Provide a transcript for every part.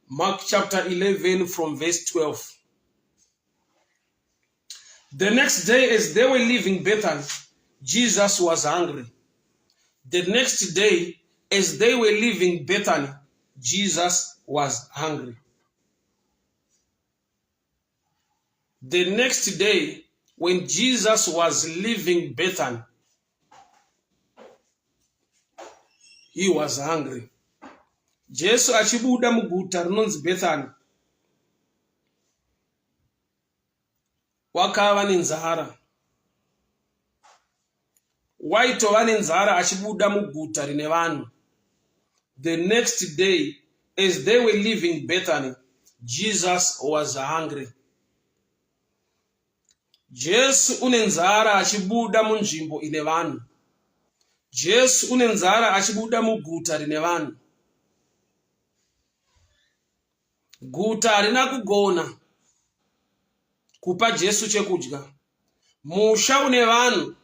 Mark chapter 11 from verse 12. The next day, as they were leaving Bethany, Jesus was hungry. The next day, as they were leaving Bethany, Jesus was hungry. The next day, when Jesus was leaving Bethany, he was hungry. Jesu achibuda muguta rinonzi Bethany, wakava nenzara. Waitova nenzara achibuda muguta rine vanhu. The next day, as they were leaving Bethany, Jesus was hungry. Jesu unenzara achibuda munzvimbo ine vanhu. Jesu unenzara achibuda muguta rine vanhu. Guta harina kugona kupa Jesu chekudya. Musha une vanhu.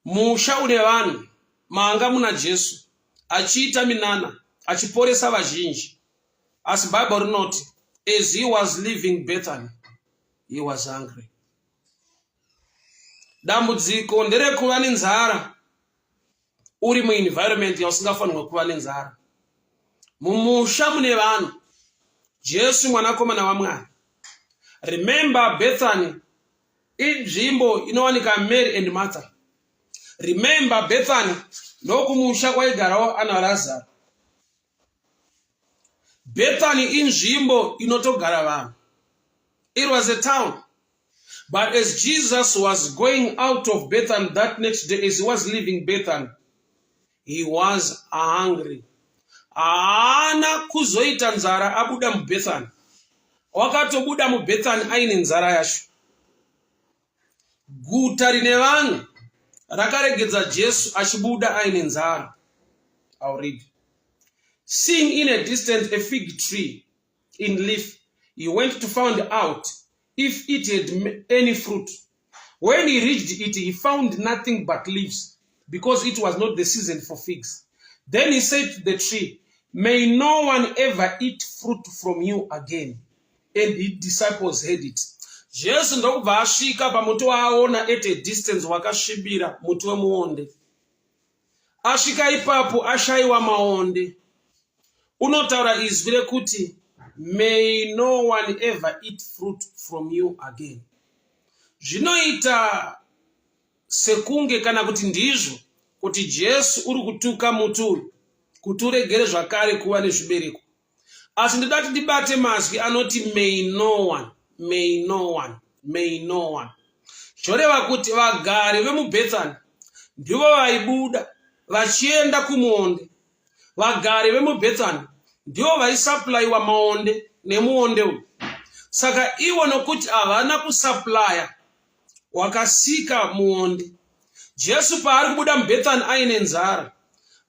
Musha une vanhu. Manga muna Jesu. Achiita minana. Achiporesa vazhinji. As Bible rinoti, as he was leaving Bethany, he was hungry. Dambudziko nderekuva nenzara uri muenvironment yausingafanirwa kuva nenzara. Mumusha mune vanhu. Jesu mwanakomana waMwari. Remember Bethany inzvimbo inowanika Mary and Martha. Remember Bethany ndokumusha kwaigarawo ana Lazaro. Bethany inzvimbo inotogara vanhu. It was a town. But as Jesus was going out of Bethany that next day, as he was leaving Bethany, he was hungry. Haana kuzoita nzara abuda muBethany. Wakatobuda muBethany aine nzara yacho. Guta rine vanhu rakaregedza Jesu achibuda aine nzara. I'll read. Seeing in a distance a fig tree in leaf, he went to find out if it had any fruit. When he reached it, he found nothing but leaves, because it was not the season for figs. Then he said to the tree, "May no one ever eat fruit from you again." And his disciples heard it. Jesu ndokubva asvika pamuti waaona at a distance wakasvibira, muti wemuonde. Asvika ipapo ashayiwa maonde. Unotaura izwi rekuti, "May no one ever eat fruit from you again." Zvinoita sekunge kana kuti ndizvo kuti Jesu uri kutuka muti uyu kuti uregere zvakare kuva nezvibereko. Asi ndidati ndibate mazwi anoti may no one, may no one, may no one. Zvoreva kuti vagari vemuBethany ndivo vaibuda vachienda kumuonde. Vagari vemuBethany ndivo vaisaplaiwa maonde nemuonde uyu. Saka ivo nokuti havana kusaplaya, wakasika muonde. Jesu paari kubuda muBethany aine nzara,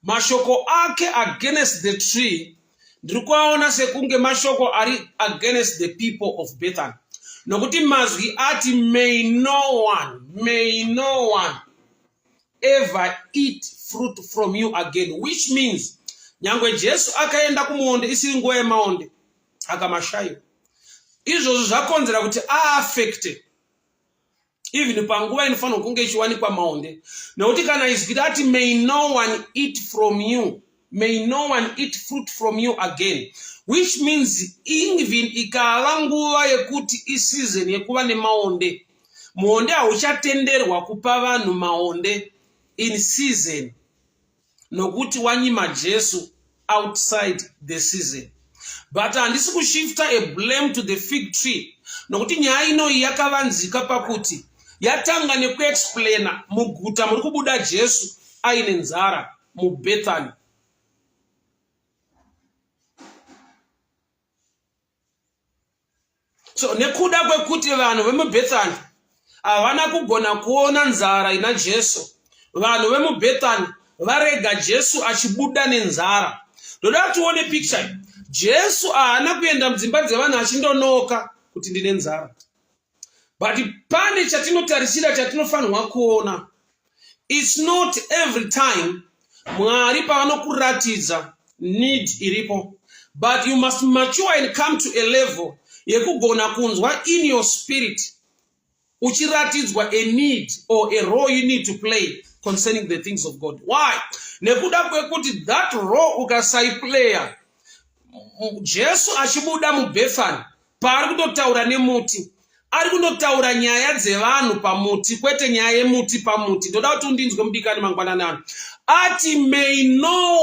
mashoko ake against the tree ndiri kuaona sekunge mashoko ari against the people of Bethany. Nokuti mazwi ati may no one ever eat fruit from you again, which means nyangwe Jesu akaenda kumuonde isiri nguva yemaonde akamashayiwa. Izvozvo zvakonzera kuti affected even panguva inofanirwa kunge ichiwanikwa maonde. Nokuti kana izwi rati may no one eat from you, may no one eat fruit from you again, which means even ikava nguva yekuti isizeni yekuva nemaonde, muonde hauchatenderwa kupa vanhu maonde in season, nokuti wanyima Jesu outside the season. But handisi kushifta a blame to the fig tree, nokuti nyaya inoyi yakavanzika pakuti yatanga nekuexplaina muguta muri kubuda Jesu aine nzara muBethany. So nekuda kwekuti vanhu vemuBethany havana kugona kuona nzara ina Jesu, vanhu vemuBethany varega Jesu achibuda nenzara. Ndoda tuone picture. Jesu haana kuenda mudzimba dzevanhu achindonoka kuti ndine nzara. But pane chatinotarisira chatinofanirwa kuona. It's not every time Mwari pavanokuratidza need iripo. But you must mature and come to a level yekugona kunzwa in your spirit uchiratidzwa a need or a role you need to play concerning the things of God. Why? Nekuda kwekuti that role ukasaiplaya, Jesu achibuda muBethany paari kutotaura nemuti, ari kunotaura nyaya dzevanhu pamuti, kwete nyaya yemuti pamuti. Ndoda kuti undinzwe mudikani mangwanani. Ati may no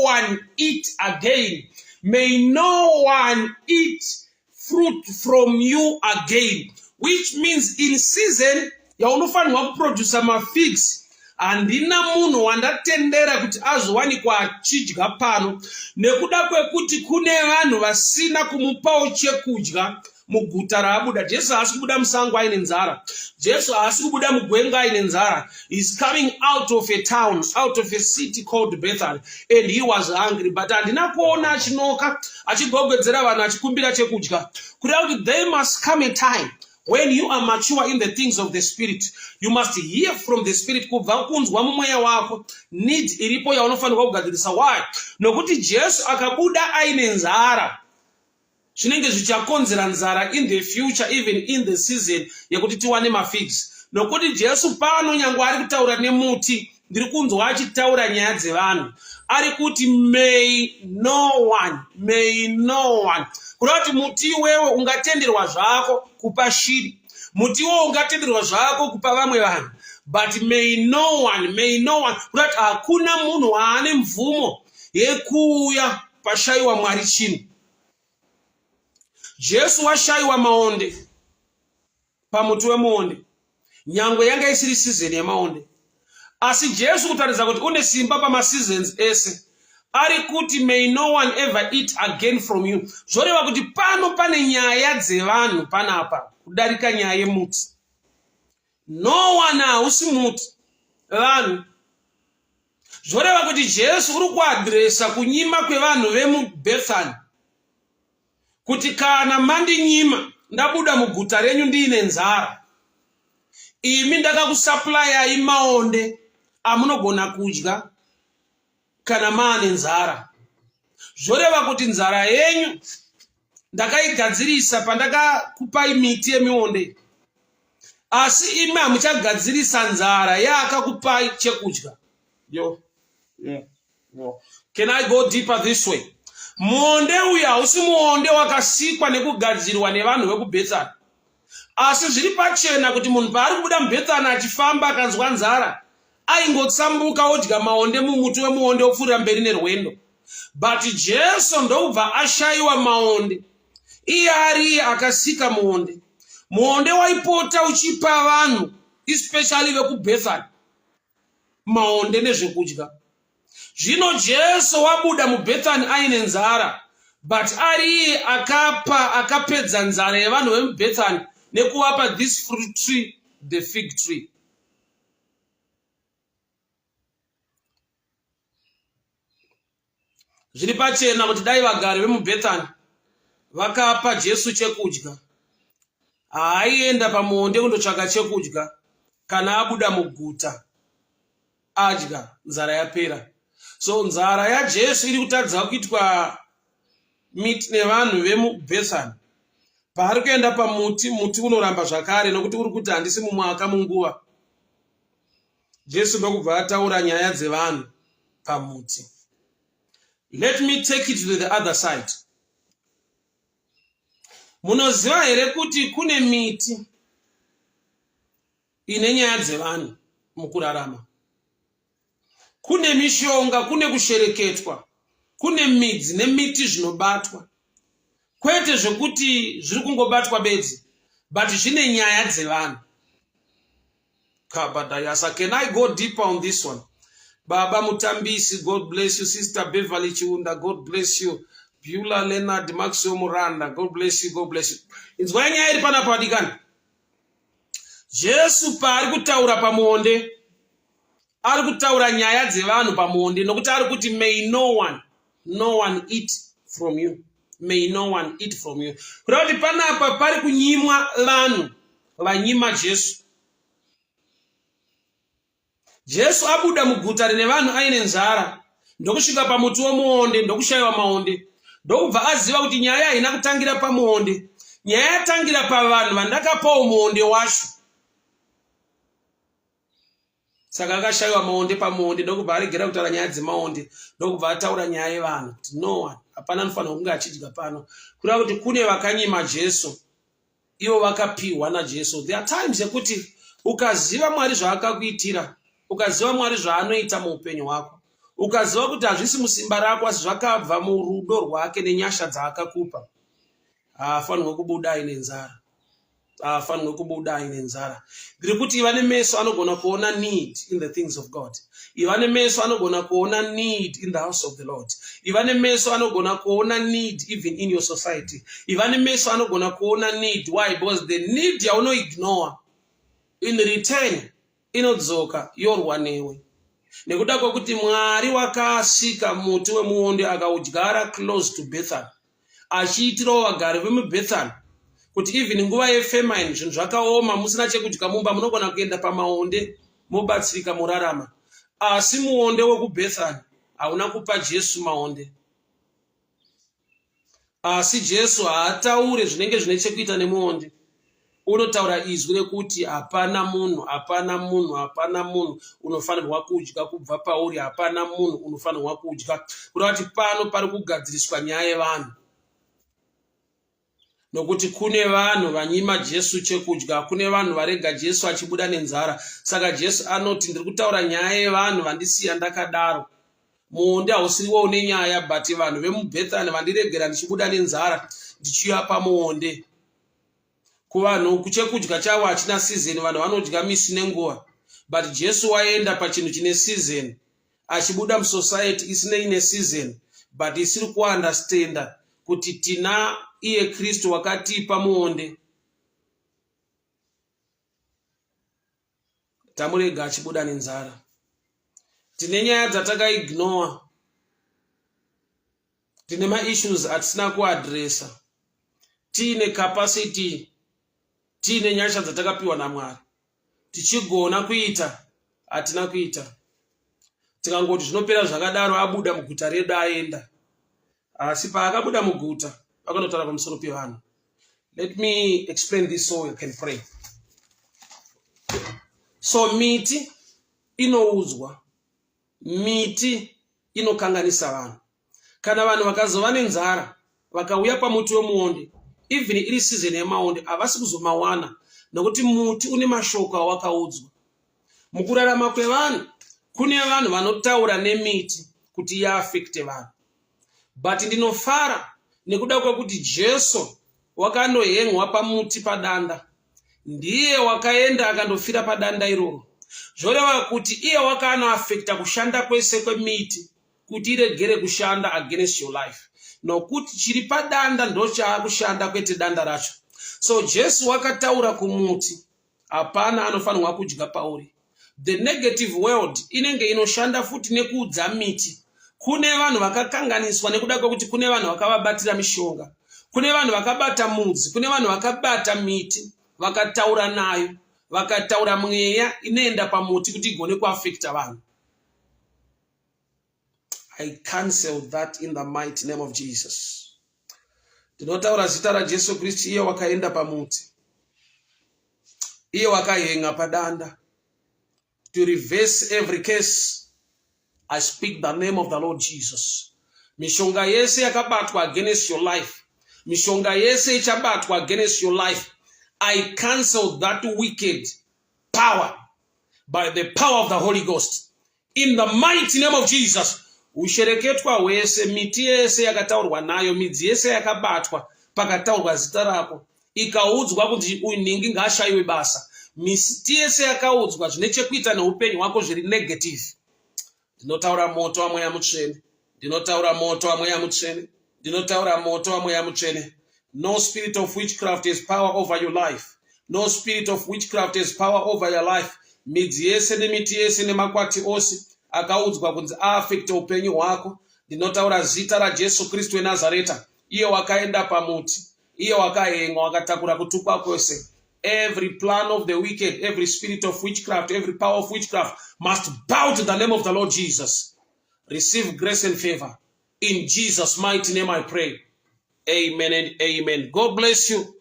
one eat again. May no one eat fruit from you again. Which means in season yaunofanirwa kuproduce mafigs, handina munhu wandatendera kuti azowanikwa achidya pano, nekuda kwekuti kune vanhu vasina kumupawo chekudya muguta raabuda. Jesu haasi kubuda musango aine nzara. Jesu haasi kubuda mugwenga aine nzara. He's coming out of a town, out of a city called Bethany, and he was hungry. But handina kuona achinoka achigogwedzera vanhu achikumbira chekudya. Kuda kuti there must come a time when you are mature in the things of the Spirit, you must hear from the Spirit kubva kunzwa mumweya wako need iripo yaunofanirwa kugadzirisa. Why? Nokuti Jesu akabuda aine nzara, zvinenge zvichakonzera nzara in the future, even in the season yekuti tiwane mafigs. Nokuti Jesu pano nyangwe ari kutaura nemuti, ndiri kunzwa achitaura nyaya dzevanhu, ari kuti may no one. Kuda kuti muti wewe ungatenderwa zvako kupa shiri, muti wewe ungatenderwa zvako kupa vamwe vanhu, but may no one. Kuda kuti hakuna munhu waane mvumo yekuuya pashayiwa Mwari chino. Jesu washayiwa maonde pamuti wemuonde, nyangwe yanga isiri season yemaonde. Asi Jesu kutaridza kuti une simba pamaseasons ese, ari kuti may no one ever eat again from you. Zvoreva kuti pano pane nyaya dzevanhu panapa kudarika nyaya yemuti. No one hausi muti, vanhu. Zvoreva kuti Jesu uri kuadresa kunyima kwevanhu vemuBethany kuti kana mandinyima ndabuda muguta renyu ndiine nzara, imi ndakakusaplayai maonde amunogona kudya kana maane nzara. Zvoreva kuti nzara yenyu ndakaigadzirisa pandakakupai miti yemionde, asi imi hamuchagadzirisa nzara yaakakupai chekudya. Can I go deeper this way? Muonde uyu hausi muonde wakasikwa nekugadzirwa nevanhu vekuBethany, asi zviri pachena kuti munhu paari kubuda muBethany achifamba akanzwa nzara aingotsambuka odya maonde mumuti wemuonde opfuurira mberi nerwendo. But Jesu ndobva ashayiwa maonde, iye ari akasika muonde. Muonde waipota uchipa vanhu especially vekuBethany maonde nezvekudya. Zvino Jesu wabuda muBethany aine nzara, but ari iye akapedza nzara yevanhu vemuBethany nekuvapa this fruit tree, the fig tree. Zviri pachena kuti dai vagari vemuBethany vakapa Jesu chekudya, haaienda pamuonde kundotsvaka chekudya. Kana abuda muguta adya, nzara yapera. So nzara yaJesu iri kutadza kuitwa meet nevanhu vemuBethany. Paari kuenda pamuti, muti unoramba zvakare, nokuti uri kuti handisi mumwaka munguva. Jesu ndokubva ataura nyaya dzevanhu pamuti. Let me take it to the other side. Munoziva here kuti kune miti ine nyaya dzevanhu mukurarama. Kune mishonga, kune kushereketwa, kune midzi nemiti zvinobatwa. Kwete zvekuti zviri kungobatwa bedzi, but zvine nyaya dzevanhu. Kabadayasa. Can I go deeper on this one? Baba Mutambisi, God bless you. Sister Beverly Chiunda, God bless you. Beulah Leonard, Maximo Muranda, God bless you, God bless you. Inzwa nyaya iri pana padikani. Jesu paari kutaura pamuonde, ari kutaura nyaya dzevanhu pamuonde, nokuti ari kuti may no one eat from you. May no one eat from you. Kuda kuti panapa pari kunyimwa vanhu vanyima Jesu. Jesu abuda muguta rine vanhu aine nzara, ndokusvika pamuti womuonde, ndokushayiwa maonde, ndokubva aziva kuti nyaya haina kutangira pamuonde, nyaya yatangira pavanhu vandakapawo muonde wacho. Saka akashayiwa maonde pamuonde, ndokubva aregera kutaura nyaya dzemaonde, ndokubva ataura nyaya yevanhu kuti no one, hapana anofanira kunge achidya pano. Kureva kuti kune vakanyima Jesu, ivo vakapiwa naJesu. There are times yekuti ukaziva Mwari zvaakakuitira, ukaziva Mwari zvaanoita muupenyu hwako, ukaziva kuti hazvisi musimba rako asi zvakabva murudo rwake nenyasha dzaakakupa, haafanirwe kubuda aine nzara, haafanirwe kubuda aine nzara. Ndiri kuti iva nemeso anogona kuona need in the things of God, iva nemeso anogona kuona need in the house of the Lord, iva nemeso anogona kuona need even in your society, iva nemeso anogona kuona need. Why? Because the need yaunoignore in return inodzoka yorwa newe. Nekuda kwekuti Mwari wakasika muti wemuonde akaudyara close to Bethany, achiitirawo vagari vemuBethany kuti even nguva yefamine, zvinhu zvakaoma, musina chekudya mumba, munogona kuenda pamaonde mobatsirika murarama. Asi muonde wekuBethany hauna kupa Jesu maonde. Asi Jesu haataure zvinenge zvine chekuita nemuonde. Unotaura izwi rekuti hapana munhu unofanirwa kudya kubva pauri, hapana munhu unofanirwa kudya. Kureva kuti pano pari kugadziriswa nyaya yevanhu, nokuti kune vanhu vanyima Jesu chekudya, kune vanhu varega Jesu achibuda nenzara. Saka Jesu anoti ndiri kutaura nyaya yevanhu vandisiya ndakadaro. Muonde hausiriwo une nyaya, but vanhu vemuBethany vandiregera ndichibuda nenzara ndichiuya pamuonde. Kuvanhu chekudya chavo hachina season, vanhu vanodya misi nenguva, but Jesu waenda pachinhu chine season, achibuda musociety isina season, but isiri kuunderstanda kuti tina iye Kristu wakatipa muonde, tamurega achibuda nenzara. Tine nyaya dzatakaignore, tine maissues atisina kuadresa, tiine capacity, tiine nyasha dzatakapiwa naMwari, tichigona kuita hatina kuita. Tikangoti zvinopera zvakadaro abuda muguta redu aenda, asi paakabuda muguta akandotaura pamusoro pevanhu. Let me explain this so you can pray. So miti inoudzwa, miti inokanganisa vanhu. Kana vanhu vakazova nenzara vakauya pamuti wemuonde, even iri season yemaonde, havasi kuzomawana nokuti muti une mashoko awakaudzwa. Mukurarama kwevanhu kune vanhu vanotaura nemiti kuti yaafekte vanhu, but ndinofara nekuda kwekuti Jesu wakandohengwa pamuti padanda, ndiye wakaenda akandofira padanda iroro. Zvoreva kuti iye wakanoafekta kushanda kwese kwemiti kuti iregere kushanda against your life, nokuti chiri padanda ndo chaakushanda kwete danda racho. So Jesu wakataura kumuti, hapana anofanirwa kudya pauri. The negative world inenge inoshanda futi nekuudza miti. Kune vanhu vakakanganiswa nekuda kwekuti kune vanhu vakavabatira mishonga, kune vanhu vakabata mudzi, kune vanhu vakabata miti vakataura nayo, vakataura mweya inoenda pamuti kuti igone kuafekta vanhu. I cancel that in the mighty name of Jesus. Ndinotaura zita raJesu Kristu, iye wakaenda pamuti, iye wakahenga padanda. To reverse every case, I speak the name of the Lord Jesus. Mishonga yese yakabatwa against your life, mishonga yese ichabatwa against your life, I cancel that wicked power by the power of the Holy Ghost. In the mighty name of Jesus. Ushereketwa wese, miti yese yakataurwa nayo, midzi yese yakabatwa pakataurwa zita rako, ikaudzwa kuti uningi ngaashayiwe basa, miti yese yakaudzwa zvine chekuita neupenyu hwako zviri negative, ndinotaura moto waMweya Mutsvene, ndinotaura moto waMweya Mutsvene, ndinotaura moto waMweya Mutsvene. No spirit of witchcraft has power over your life. No spirit of witchcraft has power over your life. Midzi yese nemiti yese nemakwati ose akaudzwa kunzi aafekte upenyu hwako, ndinotaura zita raJesu Kristu weNazareta, iye wakaenda pamuti, iye wakahengwa, wakatakura kutukwa kwose. Every plan of the wicked, every spirit of witchcraft, every power of witchcraft must bow to the name of the Lord Jesus. Receive grace and favor. In Jesus' mighty name I pray. Amen and amen. God bless you.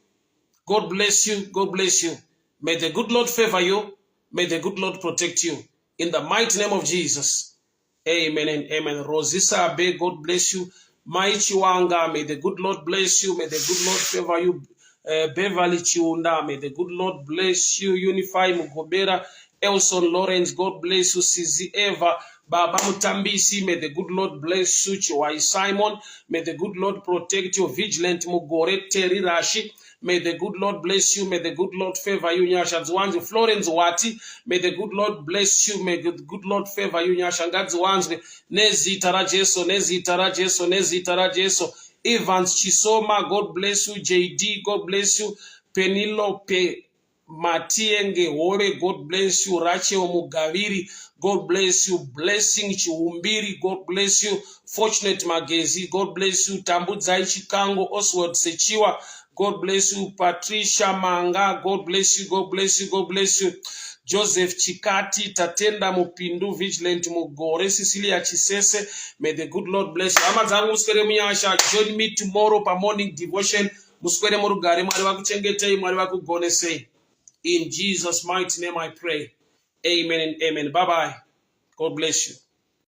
God bless you. God bless you. May the good Lord favor you. May the good Lord protect you. In the mighty name of Jesus. Amen and amen. Rosisa Abe, God bless you. Maichi Wanga, may the good Lord bless you. May the good Lord favor you. Beverly Chiunda, may the good Lord bless you. Unify Mugobera, Elson Lawrence, God bless you. Sizi Eva, Baba Mutambisi, may the good Lord bless you. Chiwai Simon, may the good Lord protect you. Vigilant Mugore Terry Rashi, may the good Lord bless you. May the good Lord favor you. Nyasha Florence Wati, may the good Lord bless you. May the good Lord favor you. Nyasha Wanzwe, Nezi Tarajeso, Nezi Tarajeso, Nezi Tarajeso. Evans Chisoma, God bless you. JD, God bless you. Penilope Matienge Hore, God bless you. Rachel Mugaviri, God bless you. Blessing Chiumbiri, God bless you. Fortunate Magezi, God bless you. Tambudzai Chikango, Oswald Sechiwa, God bless you. Patricia Manga, God bless you. God bless you. God bless you. Joseph Chikati, Tatenda Mupindu, Vigilant Mugore, Cecilia Chisese, may the good Lord bless you. Amazangu Muskere Miyasha, join me tomorrow for morning devotion. Muskere Murugare, Mariwaku Chengete, Mariwaku Gonese. In Jesus' mighty name I pray. Amen and amen. Bye-bye. God bless you.